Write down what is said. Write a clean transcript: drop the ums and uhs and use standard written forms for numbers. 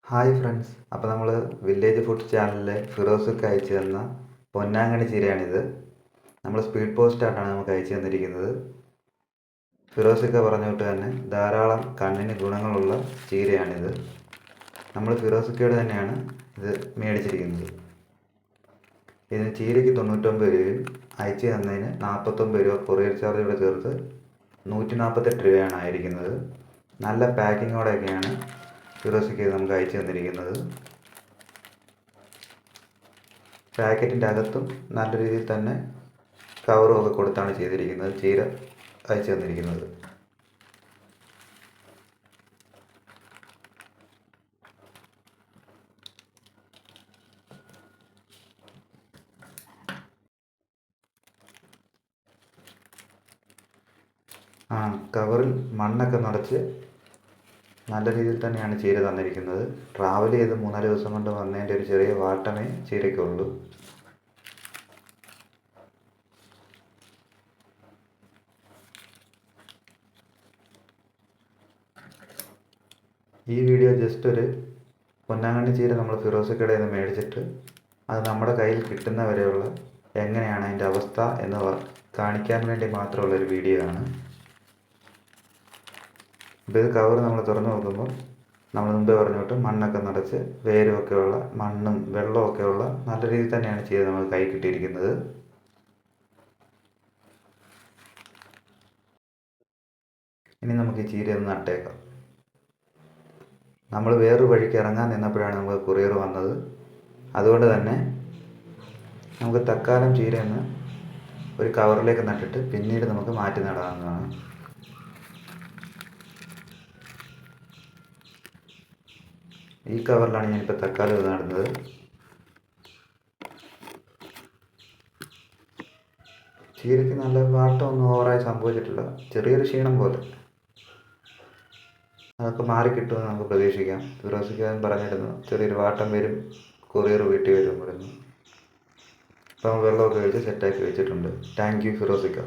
Hi friends, അപ്പോൾ നമ്മൾ village food ചാനലിലെ ഫിറോസൊക്കെ അയച്ചു തന്ന പൊന്നാങ്കണ്ണി ചീരയാണിത്. നമ്മൾ സ്പീഡ് പോസ്റ്റായിട്ടാണ് നമുക്ക് അയച്ചു തന്നിരിക്കുന്നത്. ഫിറോസൊക്കെ പറഞ്ഞുകൊണ്ട് തന്നെ ധാരാളം കണ്ണിന് ഗുണങ്ങളുള്ള ചീരയാണിത്. നമ്മൾ ഫിറോസൊക്കെയോട് തന്നെയാണ് ഇത് മേടിച്ചിരിക്കുന്നത്. ഇതിന് ചീരയ്ക്ക് 99 രൂപയും അയച്ചു തന്നതിന് 49 രൂപ കൊറിയർ ചാർജോടെ ചേർത്ത് 148 രൂപയാണ് ആയിരിക്കുന്നത്. നല്ല പാക്കിങ്ങോടെയൊക്കെയാണ് ഫിറോസൊക്കെ നമുക്ക് അയച്ചു തന്നിരിക്കുന്നത്. പാക്കറ്റിൻ്റെ അകത്തും നല്ല രീതിയിൽ തന്നെ കവറും ഒക്കെ കൊടുത്താണ് ചെയ്തിരിക്കുന്നത്, ചീര അയച്ചു തന്നിരിക്കുന്നത്. കവറിൽ മണ്ണൊക്കെ നിറച്ച് നല്ല രീതിയിൽ തന്നെയാണ് ചീര തന്നിരിക്കുന്നത്. ട്രാവൽ ചെയ്ത് 3-4 ദിവസം കൊണ്ട് വന്നതിൻ്റെ ഒരു ചെറിയ വാട്ടമേ ചീരയ്ക്കുള്ളൂ. ഈ വീഡിയോ ജസ്റ്റ് ഒരു പൊന്നാങ്കണ്ണി ചീര നമ്മൾ ഫിറോസക്കടയിൽ നിന്ന് മേടിച്ചിട്ട് അത് നമ്മുടെ കയ്യിൽ കിട്ടുന്ന വരെയുള്ള എങ്ങനെയാണ് അതിൻ്റെ അവസ്ഥ എന്ന് കാണിക്കാൻ വേണ്ടി മാത്രമുള്ളൊരു വീഡിയോ ആണ്. അപ്പോൾ ഇത് കവർ നമ്മൾ തുറന്നു നോക്കുമ്പോൾ നമ്മൾ മുമ്പേ പറഞ്ഞിട്ട് മണ്ണൊക്കെ നിറച്ച് വേരുമൊക്കെ ഉള്ള മണ്ണും വെള്ളമൊക്കെ ഉള്ള നല്ല രീതിയിൽ തന്നെയാണ് ചീര നമുക്ക് കൈ കിട്ടിയിരിക്കുന്നത്. ഇനി നമുക്ക് ഈ ചീര ഒന്ന് നട്ടേക്കാം. നമ്മൾ വേറൊരു വഴിക്ക് ഇറങ്ങാൻ നിന്നപ്പോഴാണ് നമുക്ക് കൊറിയർ വന്നത്. അതുകൊണ്ട് തന്നെ നമുക്ക് തൽക്കാലം ചീരയൊന്ന് ഒരു കവറിലേക്ക് നട്ടിട്ട് പിന്നീട് നമുക്ക് മാറ്റി നടാവുന്നതാണ്. ഈ കവറിലാണ് ഞാനിപ്പോൾ തക്കാളി നടുന്നത്. ചീരയ്ക്ക് നല്ല വാട്ടമൊന്നും ഓവറായി സംഭവിച്ചിട്ടില്ല, ചെറിയൊരു ക്ഷീണം പോലെ. അതൊക്കെ മാറിക്കിട്ടുമെന്ന് നമുക്ക് പ്രതീക്ഷിക്കാം. ഫിറോസിക്കാൻ പറഞ്ഞിരുന്നു ചെറിയൊരു വാട്ടം വരും, കൊറിയർ വീട്ടിൽ വരും പറഞ്ഞു. അപ്പോൾ വെള്ളമൊക്കെ വെച്ച് സെറ്റാക്കി വെച്ചിട്ടുണ്ട്. Thank you ഫിറോസിക്ക.